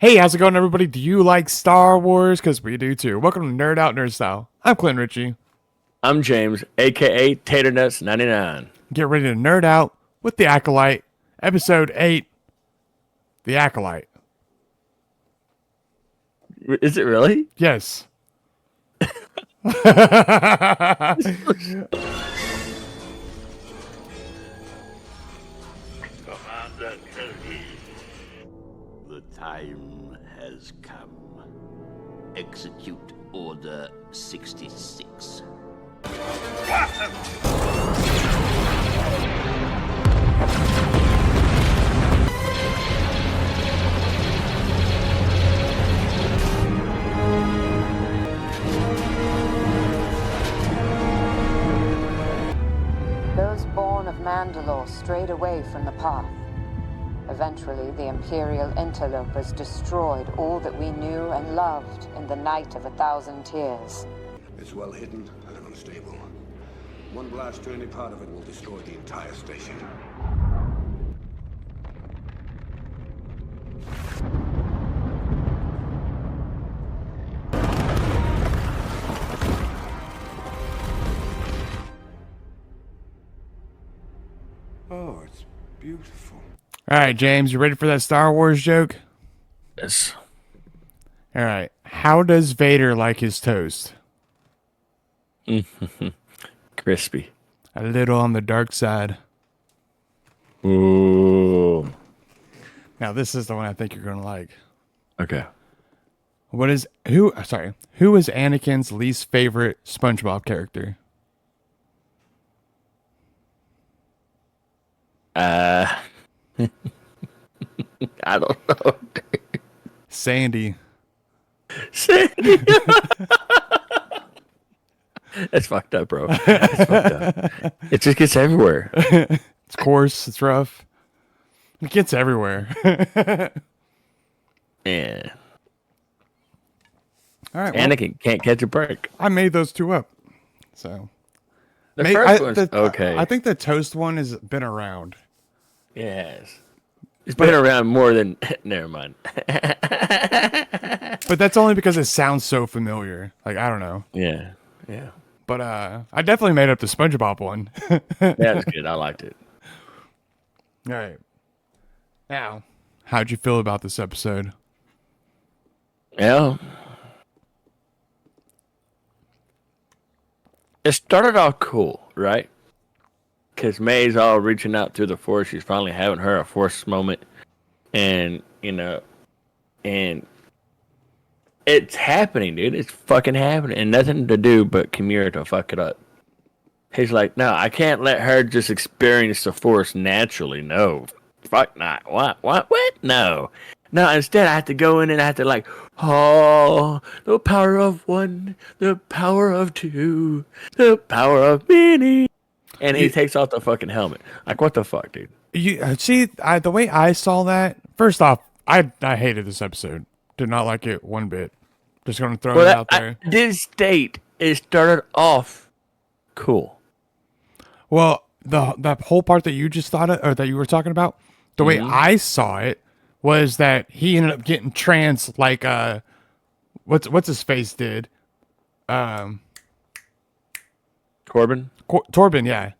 Hey, how's it going, everybody? Do you like Star Wars? Because we do too. Welcome to Nerd Out Nerd Style. I'm Clint Ritchie. I'm James, aka Taternuts99. Get ready to nerd out with the Acolyte, Episode 8, the Acolyte. Is it really? Yes. Commander Kelly. The time has come. Execute Order 66. Those born of Mandalore strayed away from the path. Eventually, the Imperial interlopers destroyed all that we knew and loved in the Night of 1,000 Tears. It's well hidden and unstable. One blast to any part of it will destroy the entire station. Oh, it's beautiful. All right, James, you ready for that Star Wars joke? Yes. All right. How does Vader like his toast? Crispy. A little on the dark side. Ooh. Now, this is the one I think you're going to like. Okay. Who is Anakin's least favorite SpongeBob character? I don't know. Sandy. Sandy. That's fucked up, bro. That's fucked up. It just gets everywhere. It's coarse. It's rough. It gets everywhere. Yeah. All right. Well, Anakin can't catch a break. I made those two up. So The first one's okay. I think the toast one has been around. Yes. It's been around more than... Never mind. But that's only because it sounds so familiar. Like, I don't know. Yeah. Yeah. But I definitely made up the SpongeBob one. That was good. I liked it. All right. Now, how'd you feel about this episode? Yeah. It started off cool, right? Because May's all reaching out through the force. She's finally having her a force moment. And, and it's happening, dude. It's fucking happening. And nothing to do but Kimura to fuck it up. He's like, no, I can't let her just experience the force naturally. No. Fuck not. What? No. No, instead I have to go in and I have to like, oh, the power of one, the power of two, the power of many. And he takes off the fucking helmet. Like, what the fuck, dude? You see, the way I saw that. First off, I hated this episode. Did not like it one bit. Just going to throw it out there. I did state it started off cool. Well, the whole part that you just thought of, or that you were talking about, the way I saw it was that he ended up getting trans, like what's his face did, Corbin? Torben, yeah.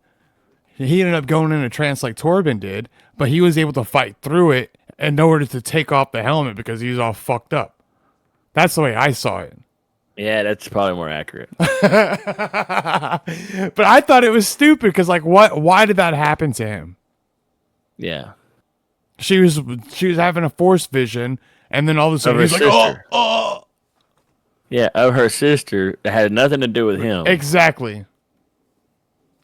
He ended up going in a trance like Torben did, but he was able to fight through it and nowhere to take off the helmet because he was all fucked up. That's the way I saw it. Yeah, that's probably more accurate. But I thought it was stupid because, like, why did that happen to him? Yeah. She was having a force vision, and then all of a sudden Of he's her like, sister. oh. Yeah, of her sister. It had nothing to do with him. Exactly.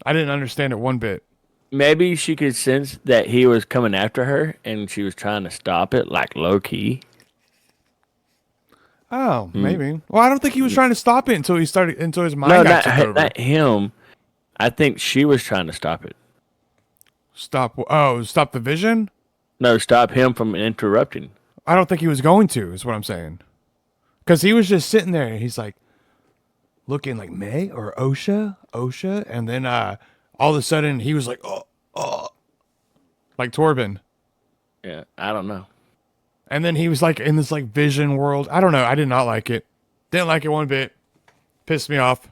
I didn't understand it one bit. Maybe she could sense that he was coming after her, and she was trying to stop it, like low key. Oh, maybe. Well, I don't think he was trying to stop it until his mind No, got took over. not him. I think she was trying to stop it. Stop the vision? No, stop him from interrupting. I don't think he was going to, is what I'm saying. Because he was just sitting there, and he's like, looking like May or Osha, and then all of a sudden he was like, oh, like Torben. Yeah, I don't know. And then he was like in this like vision world. I don't know. I did not like it. Didn't like it one bit. Pissed me off.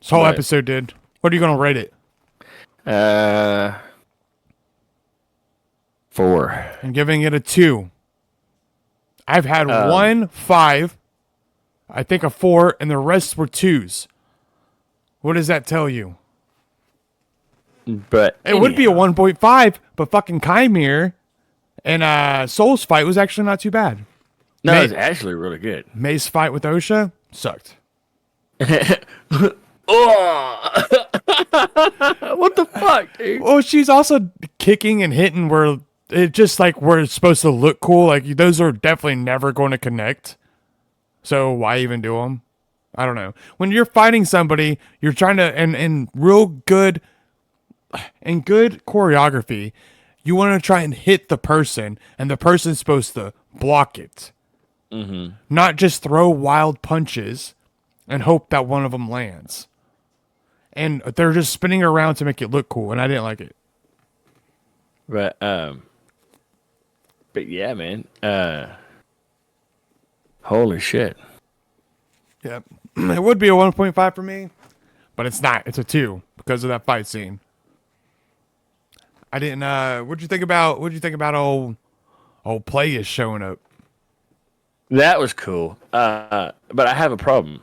This whole But- episode did. What are you gonna rate it? 4. I'm giving it a 2. I've had 1 5, I think a 4, and the rest were 2s. What does that tell you? But It would be a 1.5, but fucking Chimere and Soul's fight was actually not too bad. No, it's actually really good. May's fight with OSHA sucked. Oh, what the fuck, dude? Well, she's also kicking and hitting where it just like where it's supposed to look cool. Like those are definitely never going to connect. So why even do them? I don't know. When you're fighting somebody, you're trying to and real good and good choreography, you want to try and hit the person, and the person's supposed to block it, not just throw wild punches and hope that one of them lands. And they're just spinning around to make it look cool, and I didn't like it. But yeah, man. Holy shit. Yeah, it would be a 1.5 for me, but it's not. It's a 2 because of that fight scene. I didn't. What'd you think about? What'd you think about old Plagueis showing up? That was cool. But I have a problem.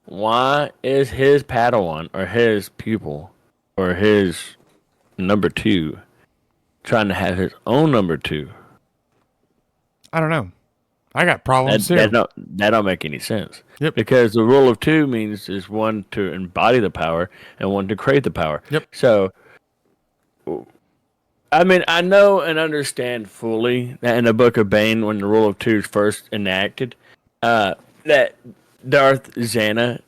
Why is his Padawan or his pupil or his number 2 trying to have his own number 2? I don't know. I got problems too. That don't make any sense. Yep. Because the rule of 2 means is one to embody the power and one to create the power. Yep. So, I mean, I know and understand fully that in the Book of Bane, when the rule of 2 is first enacted, that Darth Xana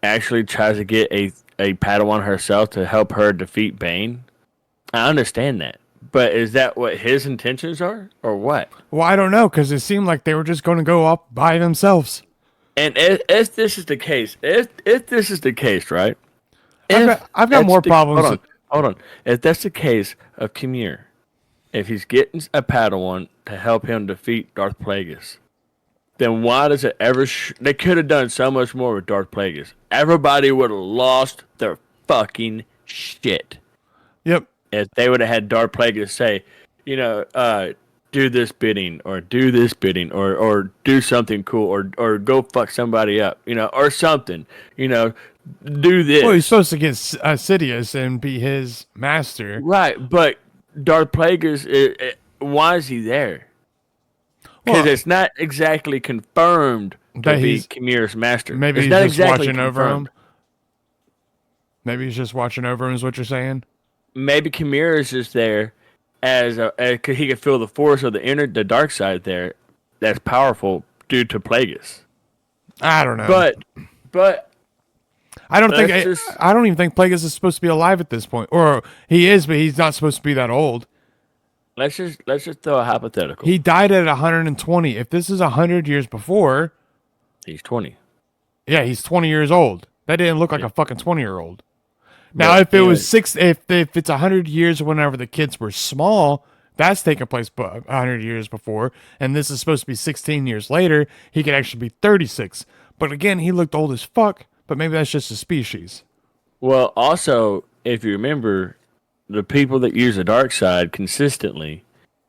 actually tries to get a Padawan herself to help her defeat Bane. I understand that. But is that what his intentions are, or what? Well, I don't know because it seemed like they were just going to go up by themselves. And if this is the case, if this is the case, right? I've got more problems. Hold on. If that's the case of Chimere, if he's getting a Padawan to help him defeat Darth Plagueis, then why does it ever? They could have done so much more with Darth Plagueis. Everybody would have lost their fucking shit. Yep. If they would have had Darth Plagueis say, do this bidding or do this bidding or do something cool or go fuck somebody up, or something, do this. Well, he's supposed to get Sidious and be his master. Right, but Darth Plagueis, why is he there? Because Well, it's not exactly confirmed that to be he's- Chimere's master. Maybe It's he's not just exactly watching over him. confirmed. Maybe he's just watching over him, is what you're saying? Maybe Chimere is just there as cause he can feel the force of the dark side there that's powerful due to Plagueis. I don't know. But I don't think let's just- I don't even think Plagueis is supposed to be alive at this point. Or he is, but he's not supposed to be that old. let's just throw a hypothetical. He died at 120. If this is 100 years before, He's 20. yeah, he's 20 years old. That didn't look like a fucking 20-year-old. Now, But, if it was if it's 100 years whenever the kids were small, that's taking place 100 years before, and this is supposed to be 16 years later, he could actually be 36. But again, he looked old as fuck, but maybe that's just a species. Well, also, if you remember, the people that use the dark side consistently,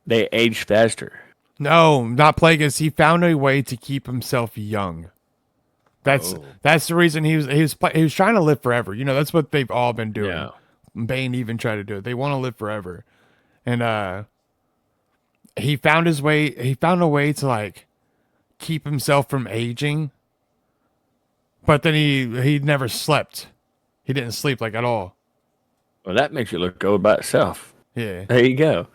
they age faster. No, not Plagueis. He found a way to keep himself young. That's the reason he was trying to live forever. That's what they've all been doing. Yeah. Bane even tried to do it. They want to live forever, and he found his way. He found a way to like keep himself from aging. But then he never slept. He didn't sleep like at all. Well, that makes it look good by itself. Yeah. There you go.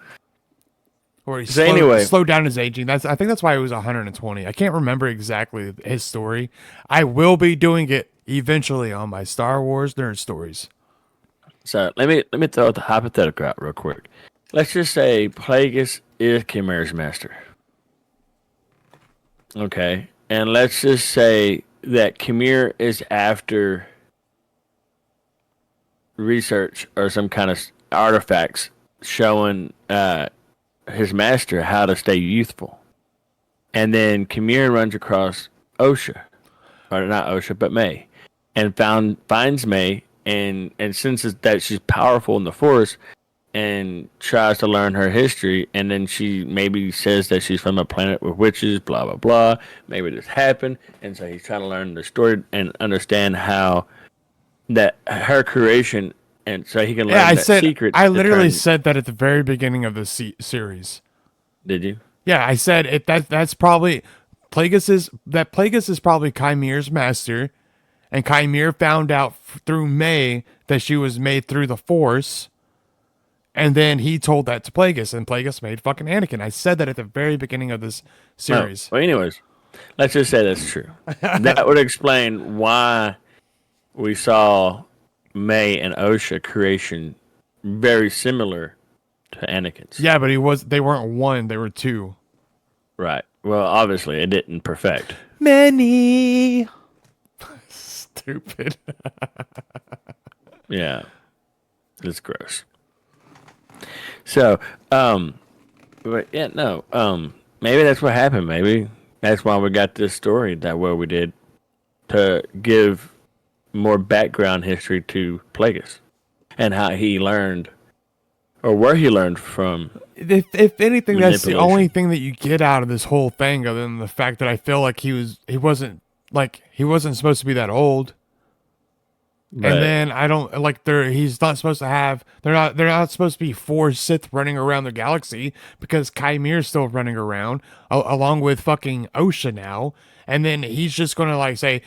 Or he So anyway. slowed down his aging. I think that's why he was 120. I can't remember exactly his story. I will be doing it eventually on my Star Wars nerd stories. So let me throw the hypothetical out real quick. Let's just say Plagueis is Chimere's master. Okay. And let's just say that Chimere is after research or some kind of artifacts showing his master how to stay youthful. And then Kimir runs across Osha, or not Osha, but May, and finds May, and senses that she's powerful in the Force, and tries to learn her history. And then she maybe says that she's from a planet with witches, blah blah blah. Maybe this happened, and so he's trying to learn the story and understand how that her creation, and so he can learn Yeah, secret. I literally said that at the very beginning of the series. Did you? Yeah, I said it. That's probably Plagueis is probably Chimir's master, and Chimere found out through May that she was made through the Force, and then he told that to Plagueis, and Plagueis made fucking Anakin. I said that at the very beginning of this series. Well, anyways, let's just say that's true. That would explain why we saw May and Osha creation very similar to Anakin's. Yeah, but they weren't one, they were two. Right. Well, obviously it didn't perfect. Many. Stupid. Yeah. It's gross. So, but yeah, no, maybe that's what happened. Maybe that's why we got this story that way we did, to give more background history to Plagueis and how he learned, or where he learned from. If anything, that's the only thing that you get out of this whole thing, other than the fact that I feel like he wasn't supposed to be that old. Right. And then I don't like he's not supposed to have they're not supposed to be 4 Sith running around the galaxy, because Chimir's still running around along with fucking Osha now, and then he's just gonna like say,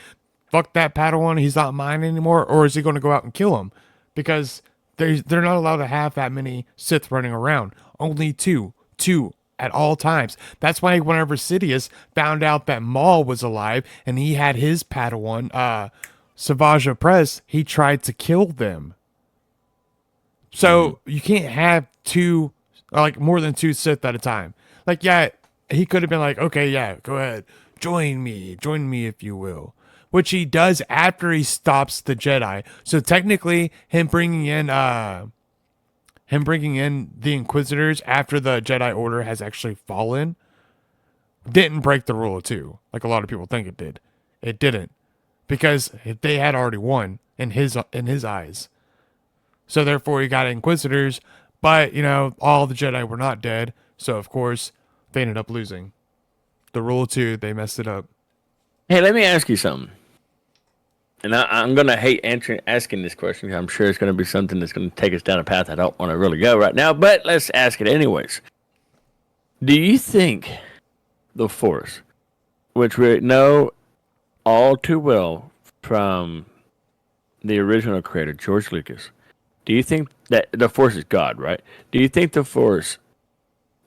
fuck that Padawan, he's not mine anymore, or is he gonna go out and kill him? Because they're not allowed to have that many Sith running around. Only two at all times. That's why whenever Sidious found out that Maul was alive and he had his Padawan, Savage Opress, he tried to kill them. So you can't have more than 2 Sith at a time. Like, yeah, he could have been like, okay, yeah, go ahead, join me if you will. Which he does after he stops the Jedi. So technically, him bringing in the Inquisitors after the Jedi Order has actually fallen didn't break the rule of 2, like a lot of people think it did. It didn't, because they had already won in his eyes. So therefore, he got Inquisitors, but all the Jedi were not dead. So of course, they ended up losing. The rule of 2, they messed it up. Hey, let me ask you something. And I'm going to hate asking this question, because I'm sure it's going to be something that's going to take us down a path I don't want to really go right now, but let's ask it anyways. Do you think the Force, which we know all too well from the original creator, George Lucas, do you think that the Force is God, right? Do you think the Force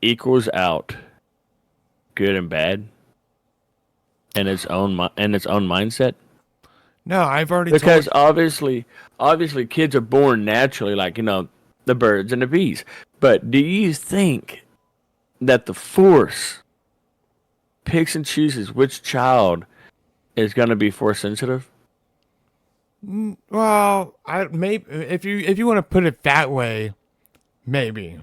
equals out good and bad in its own mindset? No, I've already because obviously kids are born naturally, like the birds and the bees. But do you think that the Force picks and chooses which child is going to be Force sensitive? Well, maybe if you want to put it that way, maybe.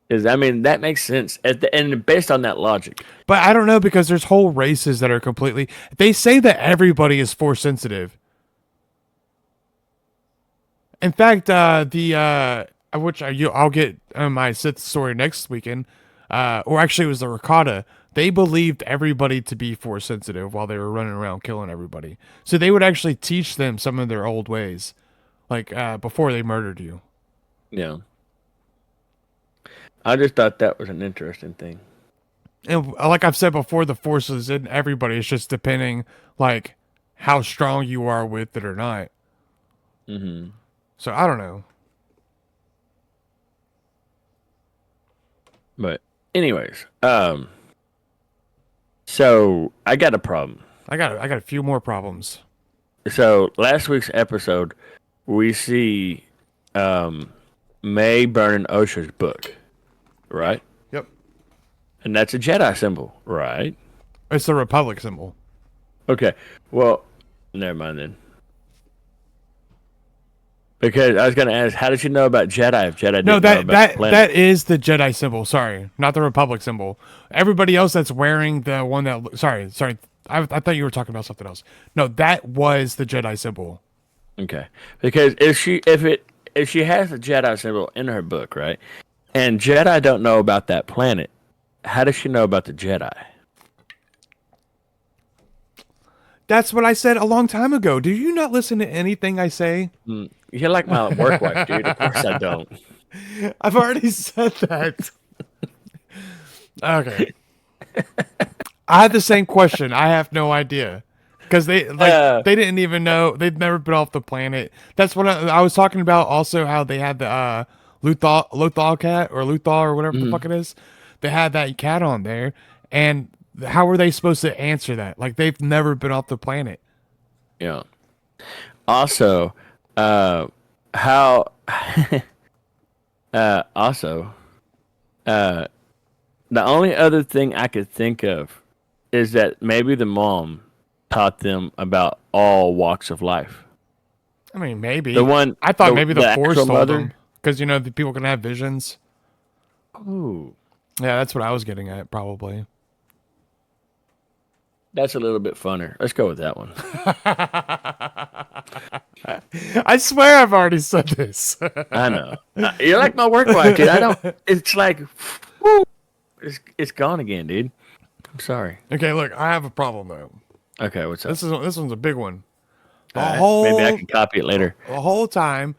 That makes sense, and based on that logic. But I don't know, because there's whole races that are completely. They say that everybody is Force sensitive. In fact, which I'll get my Sith story next weekend, or actually it was the Rakata. They believed everybody to be Force sensitive while they were running around killing everybody. So they would actually teach them some of their old ways, like before they murdered you. Yeah. I just thought that was an interesting thing. And like I've said before, the Force is in everybody. It's just depending, like, how strong you are with it or not. Mm-hmm. So I don't know. But anyways, so I got a problem. I got a few more problems. So last week's episode, we see May burning Osha's book, right? Yep. And that's a Jedi symbol, right? It's the Republic symbol. Okay. Well, never mind then. Because I was gonna ask, how did you know about Jedi if Jedi No, didn't know about the planet? that is the Jedi symbol. Sorry, not the Republic symbol. Everybody else that's wearing the one that. Sorry. I thought you were talking about something else. No, that was the Jedi symbol. Okay, because if she has the Jedi symbol in her book, right, and Jedi don't know about that planet, how does she know about the Jedi? That's what I said a long time ago. Do you not listen to anything I say? You're like my work wife, dude. Of course I don't. I've already said that. Okay. I had the same question. I have no idea. Because they didn't even know. They'd never been off the planet. That's what I was talking about. Also, how they had the Luthor cat or Luthor or whatever the fuck it is. They had that cat on there, and how were they supposed to answer that? Like they've never been off the planet. Yeah. Also, how also the only other thing I could think of is that maybe the mom taught them about all walks of life. I mean, maybe The one I thought maybe the Force actual told mother. them because the people can have visions. Ooh, Yeah, that's what I was getting at. Probably. that's a little bit funner. Let's go with that one. I swear I've already said this. I know. You're like my work wife, dude. I don't. It's like, whoo, it's gone again, dude. I'm sorry. Okay, look, I have a problem though. Okay, what's up? This one's a big one. The All right, whole maybe I can copy it later. the whole time,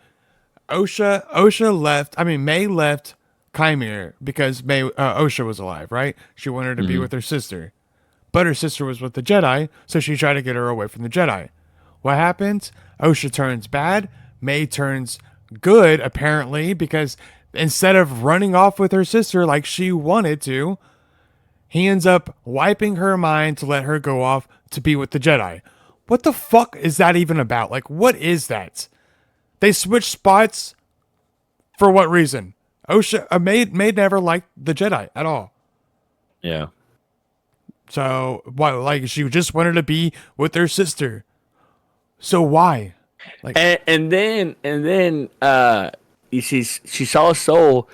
Osha left. I mean, May left Chimere because Osha was alive, right? She wanted to be with her sister, but her sister was with the Jedi, so she tried to get her away from the Jedi. What happens? Osha turns bad. May turns good, apparently, because instead of running off with her sister like she wanted to, he ends up wiping her mind to let her go off to be with the Jedi. What the fuck is that even about? Like, what is that? They switched spots for what reason? Osha May never liked the Jedi at all. Yeah. So why? Like, she just wanted to be with her sister. So why? Like, And then she saw Soul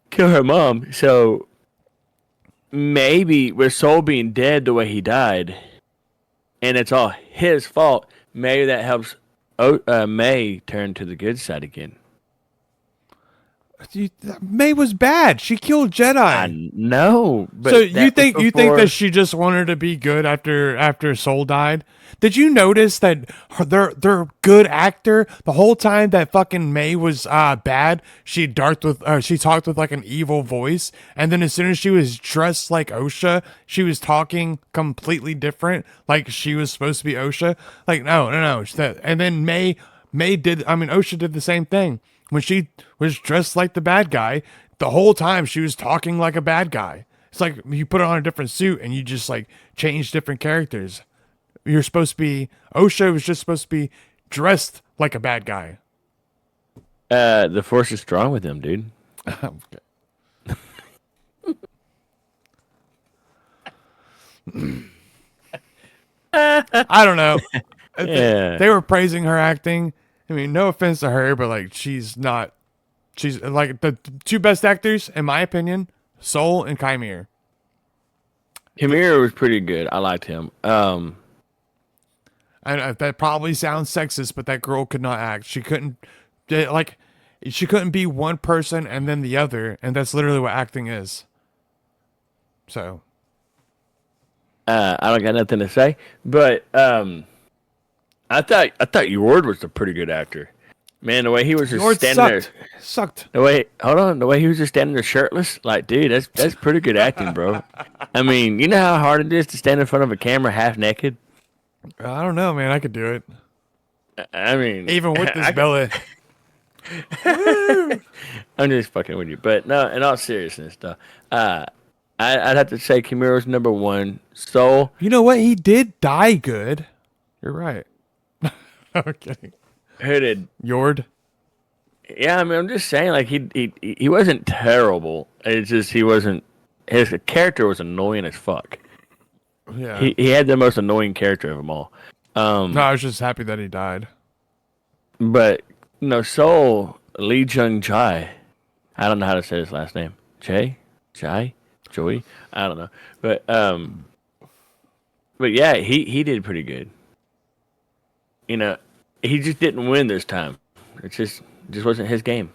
kill her mom. So maybe with Soul being dead the way he died, and it's all his fault, maybe that helps May turn to the good side again. May was bad. She killed Jedi. I know. But So you think before... that she just wanted to be good after Soul died? Did you notice that their good actor the whole time that fucking May was bad? She talked with like an evil voice, and then as soon as she was dressed like Osha, she was talking completely different, like she was supposed to be Osha. Like no. And then Osha did the same thing. When she was dressed like the bad guy, the whole time she was talking like a bad guy. It's like you put on a different suit and you just like change different characters. You're supposed to be Osha was just supposed to be dressed like a bad guy. The Force is strong with him, dude. I don't know. Yeah. They were praising her acting. I mean, no offense to her, but like she's like the two best actors in my opinion, Soul and Chimere. Chimera was pretty good. I liked him. And that probably sounds sexist, but that girl could not act. She couldn't be one person and then the other, and that's literally what acting is. So, I don't got nothing to say, but I thought Yord was a pretty good actor. Man, the way he was just standing sucked. there. The way he was just standing there shirtless, like, dude, that's pretty good acting, bro. I mean, you know how hard it is to stand in front of a camera half naked? I don't know, man. I could do it. I mean, Even with this belly. I'm just fucking with you. But no, in all seriousness, though, I'd have to say Chimera's number one. Soul. You know what? He did die good. You're right. Okay. Who did? Yord. Yeah, I mean, I'm just saying, like, he wasn't terrible. It's just he wasn't. His character was annoying as fuck. Yeah. He had the most annoying character of them all. No, I was just happy that he died. But No, Soul Lee Jung Jai. I don't know how to say his last name. Jai, Joey. I don't know, but yeah, he did pretty good. You know, he just didn't win this time. It just wasn't his game.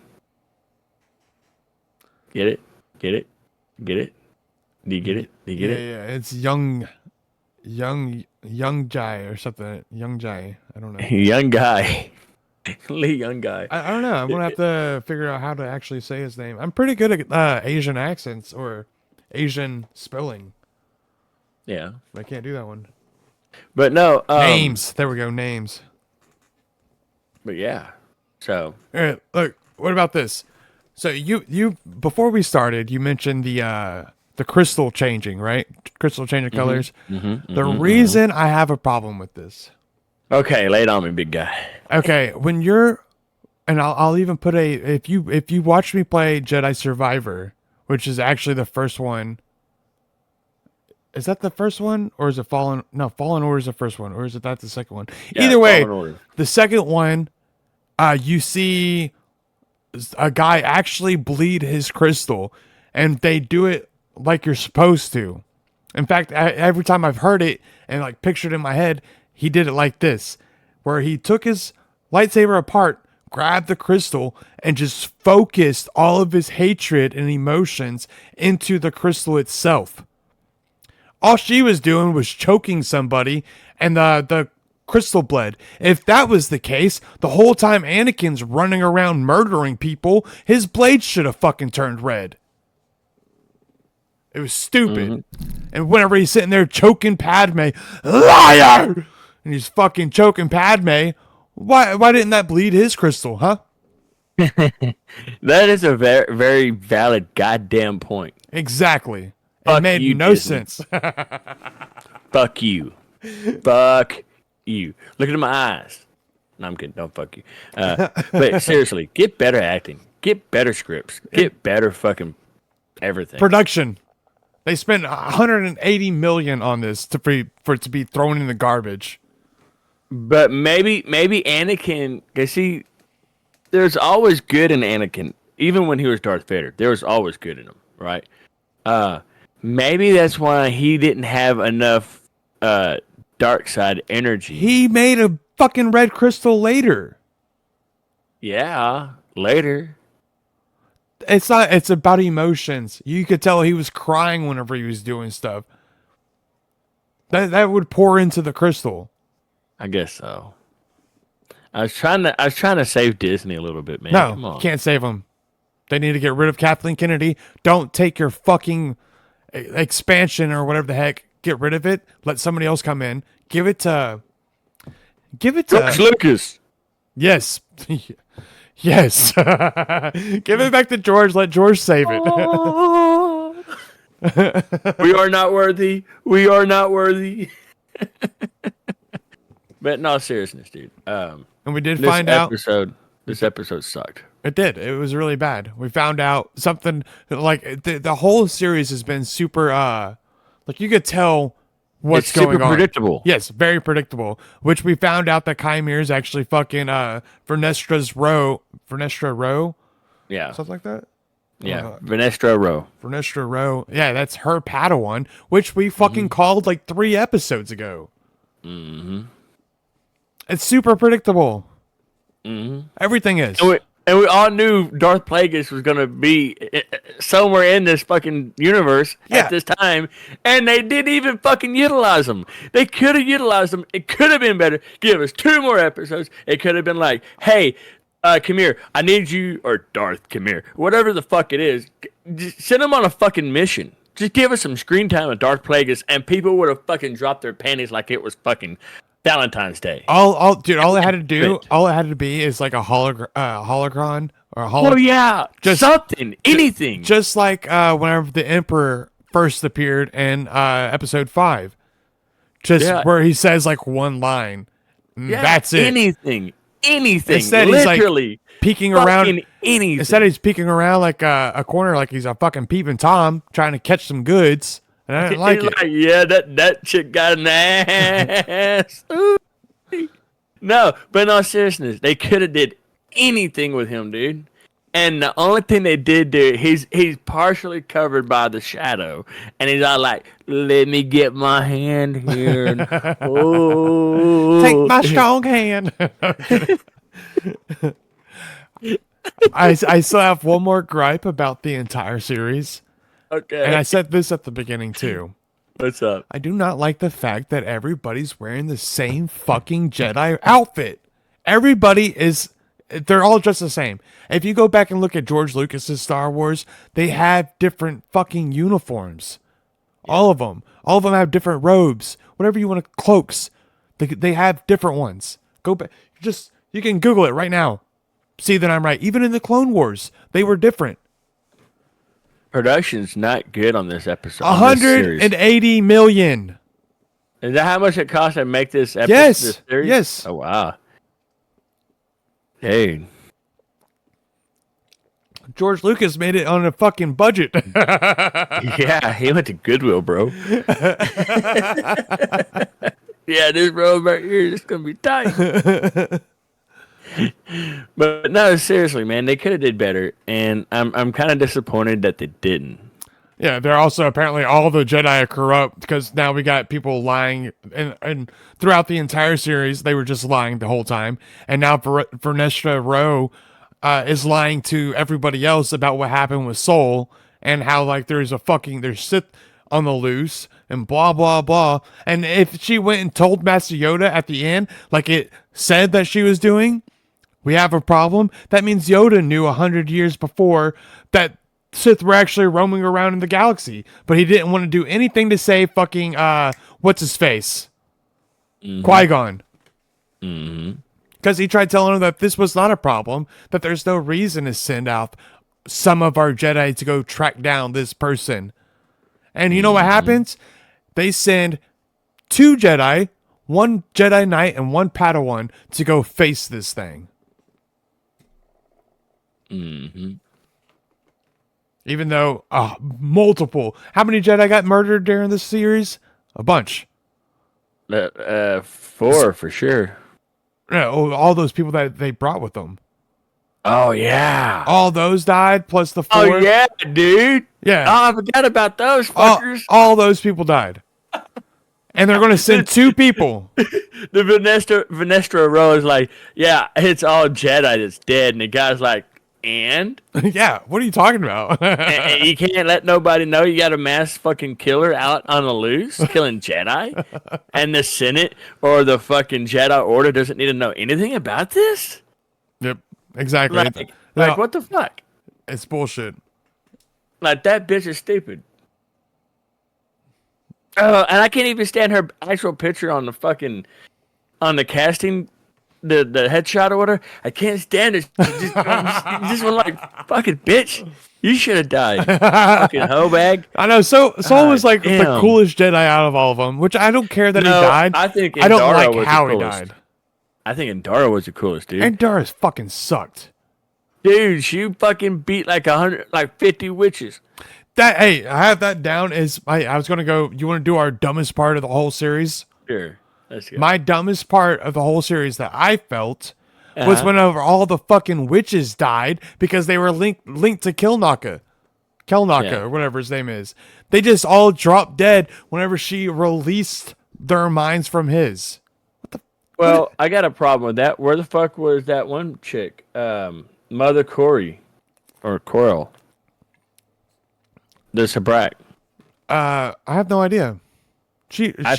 Get it? Get it? Get it? Do you get it? Do you get it? Yeah. It's young Jai or something. Young Jai. I don't know. Young guy. Lee Young guy. I don't know. I'm gonna have to figure out how to actually say his name. I'm pretty good at Asian accents or Asian spelling. Yeah. I can't do that one. But no. Names. There we go. Names. But yeah. So. All right, look. What about this? So you before we started, you mentioned the crystal changing, right? Crystal changing colors. The reason I have a problem with this. Okay, lay it on me, big guy. Okay, when you're, and I'll even put if you watch me play Jedi Survivor, which is actually the first one. Is that the first one, or is it Fallen? No, Fallen Order is the first one, or is it that the second one? Yeah, Either way, Fallen Order. The second one, you see a guy actually bleed his crystal, and they do it like you're supposed to. In fact, every time I've heard it and like pictured in my head, he did it like this, where he took his lightsaber apart, grabbed the crystal, and just focused all of his hatred and emotions into the crystal itself. All she was doing was choking somebody, and the crystal bled. If that was the case, the whole time Anakin's running around murdering people, his blade should have fucking turned red. It was stupid. And whenever he's sitting there choking Padme, liar! And he's fucking choking Padme, why didn't that bleed his crystal, huh? That is a very, very valid goddamn point. Exactly. Fuck it made you, no Disney. sense. Fuck you. Fuck you. Look into my eyes. No, I'm kidding. Don't fuck you. But seriously, get better acting. Get better scripts. Get better fucking everything. Production. They spent 180 million on this for it to be thrown in the garbage. But maybe Anakin, cause see, there's always good in Anakin. Even when he was Darth Vader, there was always good in him, right? Maybe that's why he didn't have enough dark side energy. He made a fucking red crystal later. Yeah, later. It's not. It's about emotions. You could tell he was crying whenever he was doing stuff. That would pour into the crystal. I guess so. I was trying to save Disney a little bit, man. Come No, on. can't save them. They need to get rid of Kathleen Kennedy. Don't take your fucking expansion or whatever the heck. Get rid of it. Let somebody else come in. Give it to. George Lucas. Yes. Yes. Give it back to George. Let George save it. We are not worthy. We are not worthy. But in all seriousness, dude. And we did find out. This episode sucked. It did. It was really bad. We found out something like the whole series has been super. Like you could tell what's It's going super on. predictable. Yes, very predictable. Which we found out that Chimera is actually fucking Vernestra Rowe, Yeah. something like that. Yeah. Venestra Rowe. Vernestra Rowe. Yeah, that's her Padawan, which we fucking called like 3 episodes ago. Mm-hmm. It's super predictable. Mm-hmm. Everything is. And we all knew Darth Plagueis was going to be somewhere in this fucking universe at this time, and they didn't even fucking utilize him. They could have utilized him. It could have been better. Give us 2 more episodes. It could have been like, hey, come here. I need you, or Darth, come here. Whatever the fuck it is, just send him on a fucking mission. Just give us some screen time with Darth Plagueis, and people would have fucking dropped their panties like it was fucking Valentine's Day. All it had to do, all it had to be is like a holocron or a Oh yeah, just something, anything. Just like whenever the Emperor first appeared in episode 5, where he says like one line. That's it. Anything. Instead, literally he's like peeking around. Anything. Instead, he's peeking around like a corner, like he's a fucking peeping Tom trying to catch some goods. And I didn't like it. Yeah, that chick got an ass. No, but in all seriousness, they could have did anything with him, dude. And the only thing they did do, he's partially covered by the shadow, and he's all like, "Let me get my hand here." And, Take oh, my strong hand. I still have one more gripe about the entire series. okay. And I said this at the beginning too. What's up? I do not like the fact that everybody's wearing the same fucking Jedi outfit. They're all just the same. If you go back and look at George Lucas's Star Wars, they have different fucking uniforms. Yeah. All of them have different robes, whatever you want to, cloaks. They have different ones. Go back, you can Google it right now. See that I'm right. Even in the Clone Wars, they were different. Production's not good on this episode. 180 million. Is that how much it cost to make this episode? Yes. This series? Yes. Oh wow. Dude. George Lucas made it on a fucking budget. Yeah, he went to Goodwill, bro. Yeah, this road right here is gonna be tight. But no, seriously, man, they could have did better, and I'm kind of disappointed that they didn't. Yeah, they're also apparently all the Jedi are corrupt because now we got people lying, and throughout the entire series they were just lying the whole time, and now Vernestra Rowe is lying to everybody else about what happened with Soul and how like there's Sith on the loose and blah blah blah. And if she went and told Master Yoda at the end, like it said that she was doing, we have a problem. That means Yoda knew 100 years before that Sith were actually roaming around in the galaxy, but he didn't want to do anything to say fucking what's his face, Qui-Gon, because he tried telling him that this was not a problem, that there's no reason to send out some of our Jedi to go track down this person. And you know what happens? They send 2 Jedi, 1 Jedi Knight and 1 Padawan to go face this thing. Even though multiple. How many Jedi got murdered during this series? A bunch. 4 for sure. Yeah, all those people that they brought with them. Oh yeah. All those died plus the 4. Oh yeah, dude. Yeah. Oh, I forgot about those fuckers. All those people died. And they're going to send 2 people. The Vernestra Rowe is like, yeah, it's all Jedi that's dead. And the guy's like, and? Yeah, what are you talking about? And you can't let nobody know you got a mass fucking killer out on the loose killing Jedi? And the Senate or the fucking Jedi Order doesn't need to know anything about this? Yep, exactly. Like what the fuck? It's bullshit. Like, that bitch is stupid. And I can't even stand her actual picture on the fucking, on the casting, the headshot or whatever. I can't stand it. She just was like, fucking bitch, you should have died. Fucking hoe bag. I know. Soul was like damn. the coolest Jedi out of all of them, which I don't care that he died. I think I don't Indara like was how the he coolest. died. I think Indara was the coolest, dude. Indara's fucking sucked. Dude, she fucking beat like 50 witches. Hey, I have that down as I was gonna go. You want to do our dumbest part of the whole series? Sure, let's go. My dumbest part of the whole series that I felt was whenever all the fucking witches died because they were linked to Kelnaka, or whatever his name is. They just all dropped dead whenever she released their minds from his. Well, I got a problem with that. Where the fuck was that one chick? Mother Corey or Coral? The Sabrak. I have no idea. She was I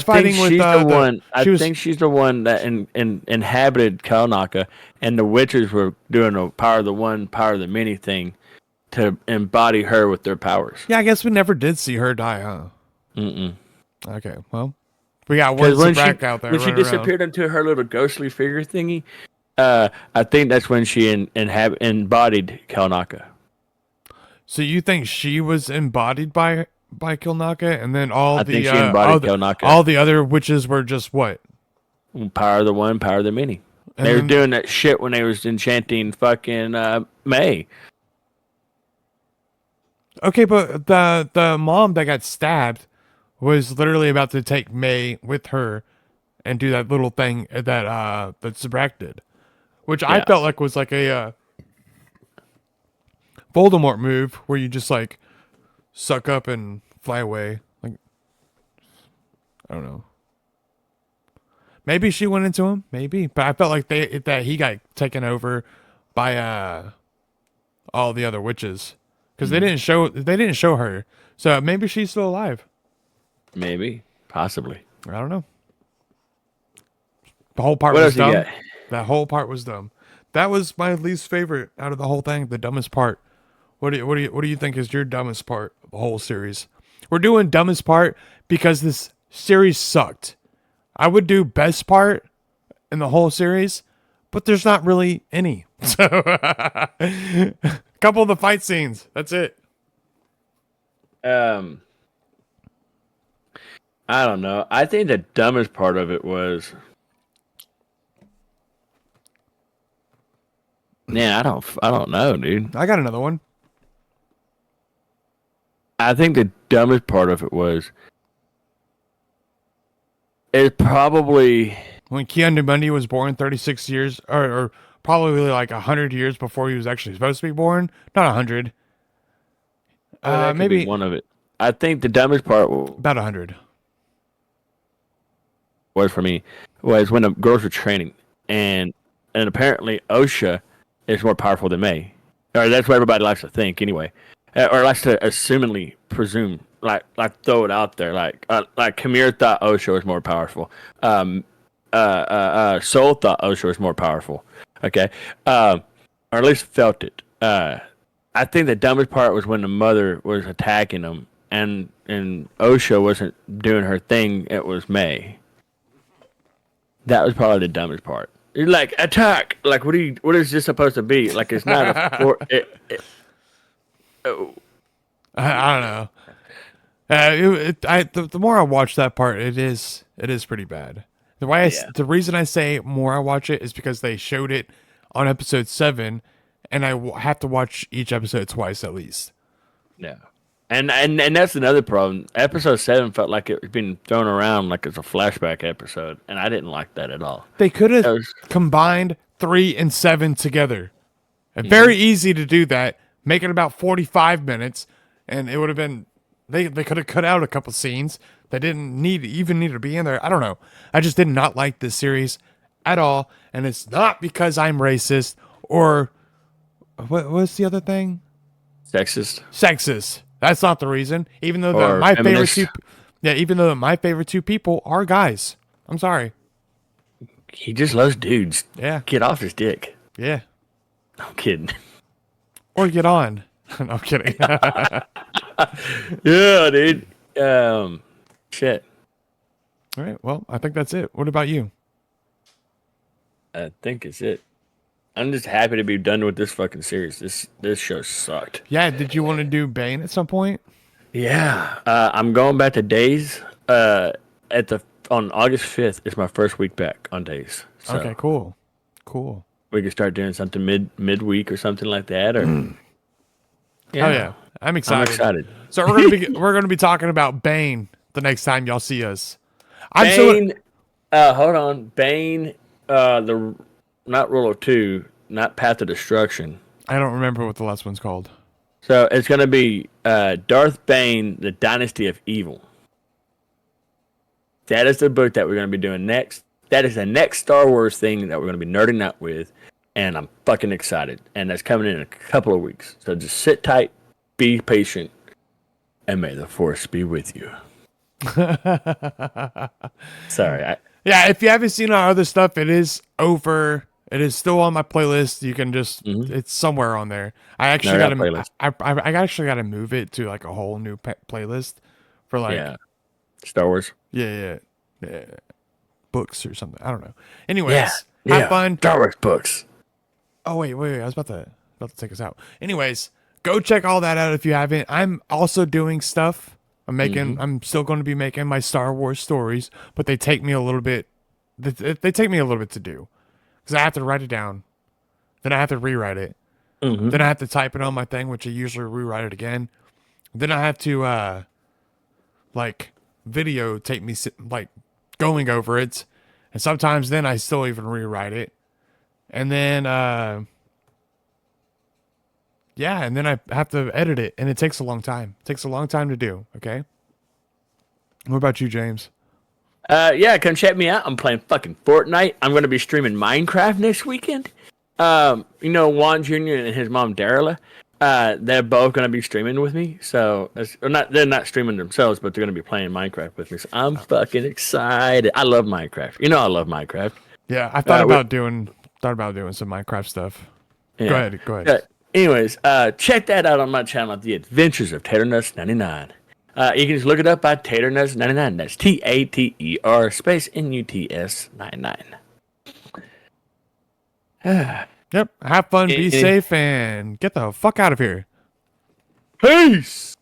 fighting think with she's the one. I she was, think she's the one that inhabited Kalnaka, and the witches were doing a power of the one, power of the many thing to embody her with their powers. Yeah, I guess we never did see her die, huh? Okay, well, we got one Sabrak out there. When she disappeared into her little ghostly figure thingy, I think that's when she embodied Kalnaka. So you think she was embodied by Kilnaka, and then all the other witches were just what? Power of the one, power of the many. They were doing that shit when they was enchanting fucking May. Okay, but the mom that got stabbed was literally about to take May with her and do that little thing that Zabrak did. which I felt like was like a Voldemort move where you just like suck up and fly away. Like, I don't know. Maybe she went into him, maybe, but I felt like that he got taken over by all the other witches because they didn't show her. So maybe she's still alive. Maybe, possibly. I don't know. The whole part What was else you dumb. got? That whole part was dumb. That was my least favorite out of the whole thing. The dumbest part. What do you think is your dumbest part of the whole series? We're doing dumbest part because this series sucked. I would do best part in the whole series, but there's not really any. So, a couple of the fight scenes. That's it. I don't know. I think the dumbest part of it was, man, I don't know, dude. I got another one. I think the dumbest part of it was, it's probably When Keanu Bundy was born 36 years, or probably like 100 years before he was actually supposed to be born. Not 100. that could Maybe be one of it. I think the dumbest part about 100. was for me was when the girls were training, and apparently OSHA is more powerful than May, or that's what everybody likes to think anyway, or likes to assumingly presume, like throw it out there, like Kamir thought OSHA was more powerful, Soul thought OSHA was more powerful, okay, or at least felt it. I think the dumbest part was when the mother was attacking them, and OSHA wasn't doing her thing. It was May. That was probably the dumbest part. You're like, attack! Like, what is this supposed to be? Like, it's not a... I don't know. The more I watch that part, it is pretty bad. The reason I say more I watch it is because they showed it on episode 7, and I have to watch each episode twice at least. Yeah. And that's another problem. Episode 7 felt like it was being thrown around like it's a flashback episode, and I didn't like that at all. They could have combined 3 and 7 together. Very easy to do that. Make it about 45 minutes, and it would have been. They could have cut out a couple scenes that didn't need to be in there. I don't know. I just did not like this series at all, and it's not because I'm racist or what's the other thing? Sexist. That's not the reason. Even though my favorite two people are guys. I'm sorry. He just loves dudes. Yeah. Get off his dick. Yeah. I'm kidding. Or get on. No, I'm kidding. Yeah, dude. Shit. All right. Well, I think that's it. What about you? I think it's it. I'm just happy to be done with this fucking series. This show sucked. Yeah. Did you want to do Bane at some point? Yeah. I'm going back to Days. On August 5th is my first week back on Days. So Okay. Cool. we can start doing something midweek or something like that. Or Oh yeah. I'm excited. I'm excited. So we're gonna be talking about Bane the next time y'all see us. Bane. Hold on. Bane. Not Rule of Two. Not Path of Destruction. I don't remember what the last one's called. So it's going to be Darth Bane, The Dynasty of Evil. That is the book that we're going to be doing next. That is the next Star Wars thing that we're going to be nerding out with, and I'm fucking excited. And that's coming in a couple of weeks. So just sit tight, be patient, and may the Force be with you. Sorry. Yeah, if you haven't seen our other stuff, it is over. It is still on my playlist. You can just it's somewhere on there. I actually got to I actually got to move it to like a whole new playlist for like Star Wars. Yeah. Books or something. I don't know. Anyways, have fun. Star Wars books. Oh wait. I was about to take us out. Anyways, go check all that out if you haven't. I'm also doing stuff. I'm still going to be making my Star Wars stories, but they take me a little bit. They take me a little bit to do, because I have to write it down, then I have to rewrite it, then I have to type it on my thing, which I usually rewrite it again. Then I have to videotape me like going over it, and sometimes then I still even rewrite it. and then yeah, and then I have to edit it, and it takes a long time. It takes a long time to do. Okay. What about you, James? Yeah, come check me out. I'm playing fucking Fortnite. I'm gonna be streaming Minecraft next weekend. Juan Jr. and his mom Darla, they're both gonna be streaming with me. So, they're not streaming themselves, but they're gonna be playing Minecraft with me. So I'm fucking excited. I love Minecraft. You know I love Minecraft. Yeah, I thought about doing some Minecraft stuff. Yeah. Go ahead. Anyways, check that out on my channel, The Adventures of Tater 99. You can just look it up by Tater 99. That's TATER space NUTS 99. Yep. Have fun, be safe, and get the fuck out of here. Peace.